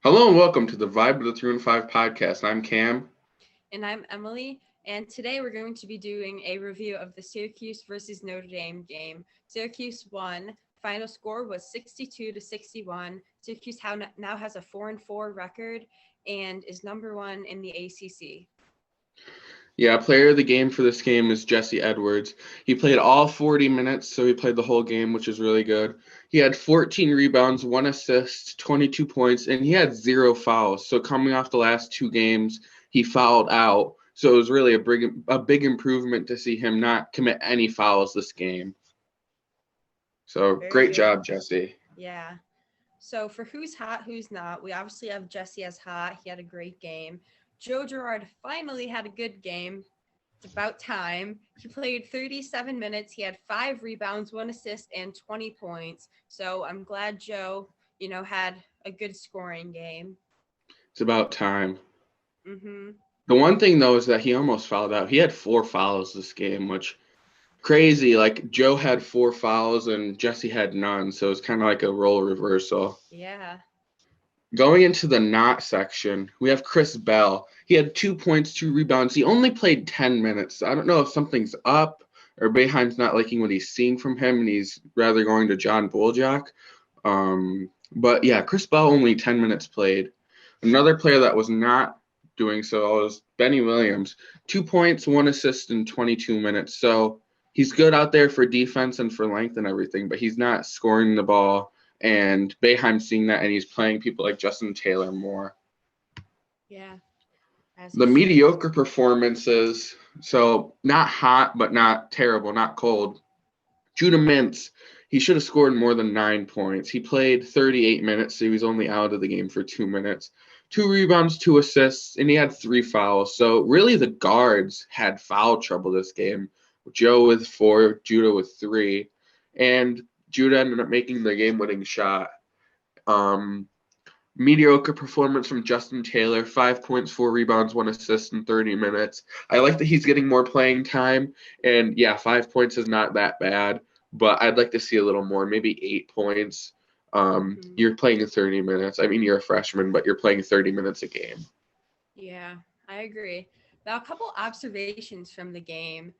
Hello and welcome to the Vibe of the 3 and 5 podcast. I'm Cam. And I'm Emily. And today we're going to be doing a review of the Syracuse versus Notre Dame game. Syracuse won. Final score was 62-61. Syracuse now has a 4-4 record and is number one in the ACC. Yeah, player of the game for this game is Jesse Edwards. He played all 40 minutes, so he played the whole game, which is really good. He had 14 rebounds, 1 assist, 22 points, and he had 0 fouls. So coming off the last 2 games, he fouled out. So it was really a big improvement to see him not commit any fouls this game. So Very great good. job, Jesse. Yeah. So for who's hot, who's not, we obviously have Jesse as hot. He had a great game. Joe Girard finally had a good game. It's about time. He played 37 minutes. He had 5 rebounds, 1 assist, and 20 points. So I'm glad Joe, had a good scoring game. It's about time. Mm-hmm. The one thing, though, is that he almost fouled out. He had 4 fouls this game, which crazy. Like Joe had 4 fouls and Jesse had none, so it's kind of like a role reversal. Yeah. Going into the not section, we have Chris Bell. He had 2 points, 2 rebounds. He only played 10 minutes. I don't know if something's up or Boeheim's not liking what he's seeing from him and he's rather going to John Boljak. But yeah, Chris Bell only 10 minutes played. Another player that was not doing so was Benny Williams. 2 points, 1 assist in 22 minutes. So he's good out there for defense and for length and everything, but he's not scoring the ball. And Boeheim's seeing that, and he's playing people like Justin Taylor more. Yeah. As he The should. mediocre performances, so not hot, but not terrible, not cold. Judah Mintz, he should have scored more than 9 points. He played 38 minutes, so he was only out of the game for 2 minutes. 2 rebounds, 2 assists, and he had 3 fouls. So really the guards had foul trouble this game. Joe with 4, Judah with 3. And Judah ended up making the game-winning shot. Um, Mediocre performance from Justin Taylor, 5 points, 4 rebounds, 1 assist in 30 minutes. I like that he's getting more playing time, and yeah, 5 points is not that bad, but I'd like to see a little more, maybe 8 points. Mm-hmm. You're playing in 30 minutes. I mean, you're a freshman, but you're playing 30 minutes a game. Yeah, I agree. Now, a couple observations from the game.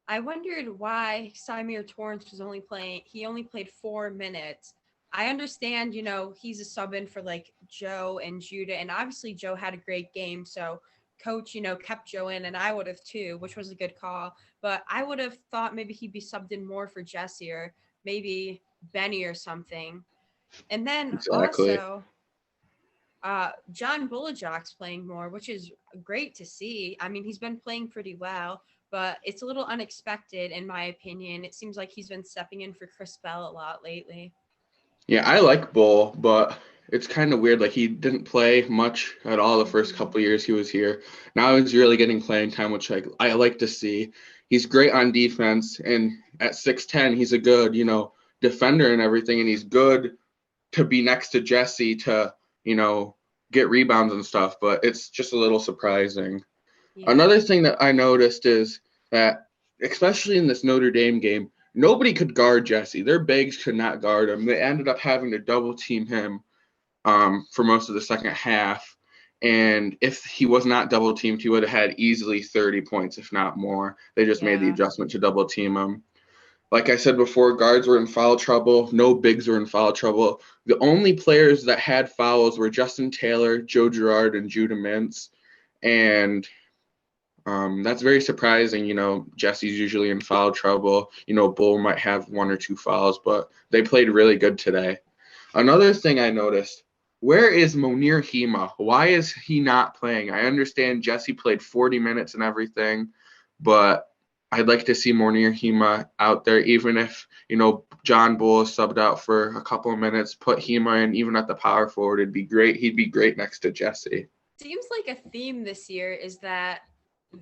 I wondered why Symir Torrance was only playing. He only played 4 minutes. I understand, he's a sub in for like Joe and Judah, and obviously Joe had a great game. So coach, kept Joe in, and I would have too, which was a good call. But I would have thought maybe he'd be subbed in more for Jesse or maybe Benny or something. And then Exactly. also, John Bulajak's playing more, which is great to see. I mean, he's been playing pretty well, but it's a little unexpected in my opinion. It seems like he's been stepping in for Chris Bell a lot lately. Yeah, I like Bull, but it's kind of weird. Like he didn't play much at all the first Mm-hmm. couple of years he was here. Now he's really getting playing time, which I like to see. He's great on defense, and at 6'10", he's a good defender and everything, and he's good to be next to Jesse to get rebounds and stuff. But it's just a little surprising. Yeah. Another thing that I noticed is that, especially in this Notre Dame game, nobody could guard Jesse. Their bigs could not guard him. They ended up having to double team him for most of the second half. And if he was not double teamed, he would have had easily 30 points, if not more. They just made the Yeah. adjustment to double team him. Like I said before, guards were in foul trouble. No bigs were in foul trouble. The only players that had fouls were Justin Taylor, Joe Girard, and Judah Mintz. And that's very surprising. Jesse's usually in foul trouble. Bull might have 1 or 2 fouls, but they played really good today. Another thing I noticed, where is Monir Hema? Why is he not playing? I understand Jesse played 40 minutes and everything, but I'd like to see Monir Hema out there, even if, John Bull is subbed out for a couple of minutes, put Hema in, even at the power forward. It'd be great. He'd be great next to Jesse. Seems like a theme this year is that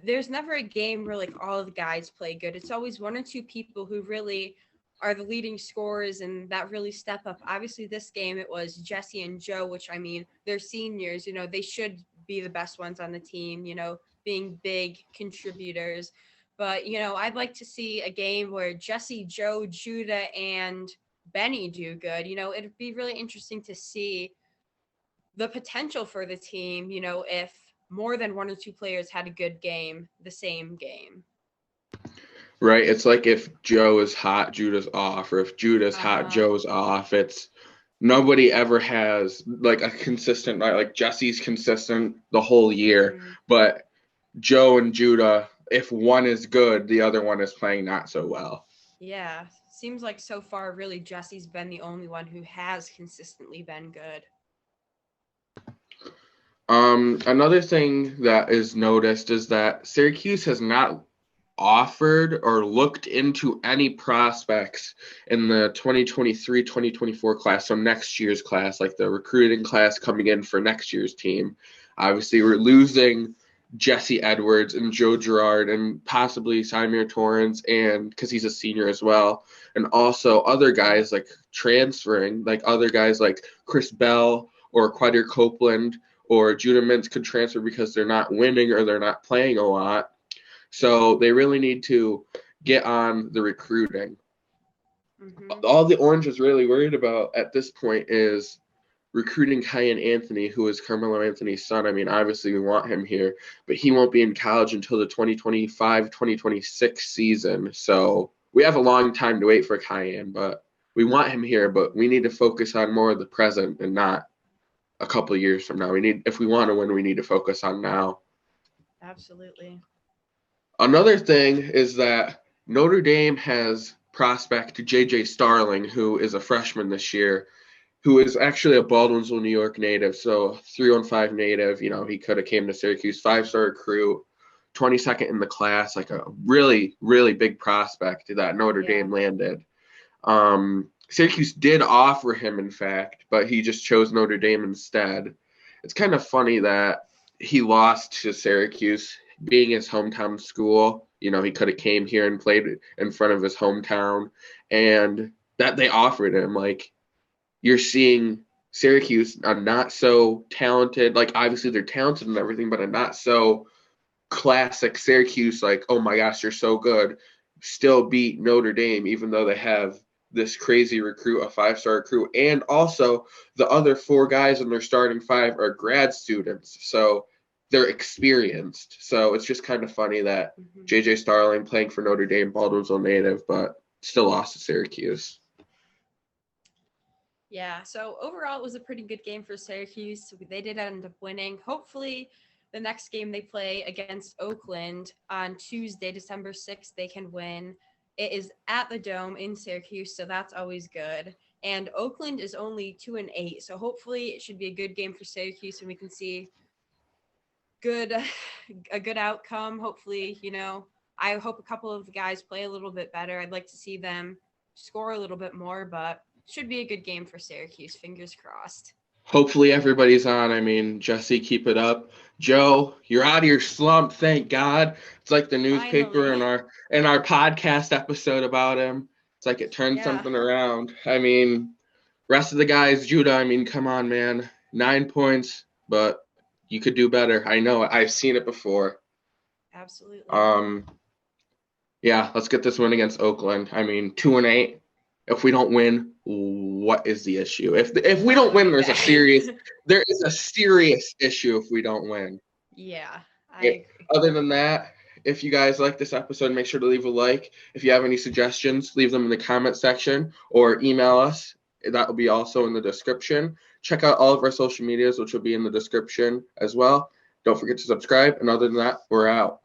there's never a game where like all of the guys play good. It's always one or two people who really are the leading scorers and that really step up. Obviously, this game it was Jesse and Joe, which I mean, they're seniors. They should be the best ones on the team. Being big contributors. But I'd like to see a game where Jesse, Joe, Judah, and Benny do good. It'd be really interesting to see the potential for the team, you know, if more than one or two players had a good game the same game. Right. It's like if Joe is hot, Judah's off, or if Judah's hot, Uh-huh. Joe's off. It's nobody ever has like a consistent night. Like Jesse's consistent the whole year, Mm-hmm. but Joe and Judah, if one is good, the other one is playing not so well. Yeah. Seems like so far, really, Jesse's been the only one who has consistently been good. Another thing that is noticed is that Syracuse has not offered or looked into any prospects in the 2023-2024 class, so next year's class, like the recruiting class coming in for next year's team. Obviously, we're losing Jesse Edwards and Joe Girard and possibly Symir Torrance, and because he's a senior as well, and also other guys like transferring, like other guys like Chris Bell or Quadir Copeland or Judah Mintz could transfer because they're not winning or they're not playing a lot. So they really need to get on the recruiting. Mm-hmm. All the Orange is really worried about at this point is recruiting Kyan Anthony, who is Carmelo Anthony's son. I mean, obviously we want him here, but he won't be in college until the 2025-2026 season. So we have a long time to wait for Kyan, but we want him here, but we need to focus on more of the present and not a couple of years from now. If we want to win, we need to focus on now. Absolutely. Another thing is that Notre Dame has prospect J.J. Starling, who is a freshman this year, who is actually a Baldwinsville, New York native, so 315 native. You know, he could have came to Syracuse, 5-star recruit, 22nd in the class, like a really, really big prospect that Notre Dame landed. Syracuse did offer him, in fact, but he just chose Notre Dame instead. It's kind of funny that he lost to Syracuse, being his hometown school. You know, he could have came here and played in front of his hometown, and that they offered him. Like, you're seeing Syracuse, a not so talented, like obviously they're talented and everything, but a not so classic Syracuse, like, oh my gosh, you're so good, still beat Notre Dame, even though they have this crazy recruit, a 5-star recruit, and also the other 4 guys in their starting 5 are grad students, so they're experienced. So it's just kind of funny that J.J. Starling playing for Notre Dame, Baldwinsville native, but still lost to Syracuse. Yeah, so overall, it was a pretty good game for Syracuse. They did end up winning. Hopefully, the next game they play against Oakland on Tuesday, December 6th, they can win. It is at the Dome in Syracuse, so that's always good. And Oakland is only 2-8, so hopefully it should be a good game for Syracuse, and we can see a good outcome. Hopefully, you know, I hope a couple of the guys play a little bit better. I'd like to see them score a little bit more, but should be a good game for Syracuse. Fingers crossed. Hopefully everybody's on. I mean, Jesse, keep it up. Joe, you're out of your slump. Thank God. It's like the newspaper Finally. in our podcast episode about him. It's like it turned something around. I mean, rest of the guys, Judah, I mean, come on, man. 9 points, but you could do better. I know. I've seen it before. Absolutely. Yeah, let's get this win against Oakland. I mean, 2-8. If we don't win, what is the issue? If we don't win, there is a serious issue if we don't win. Yeah, I agree. Other than that, if you guys like this episode, make sure to leave a like. If you have any suggestions, leave them in the comment section or email us. That will be also in the description. Check out all of our social medias, which will be in the description as well. Don't forget to subscribe. And other than that, we're out.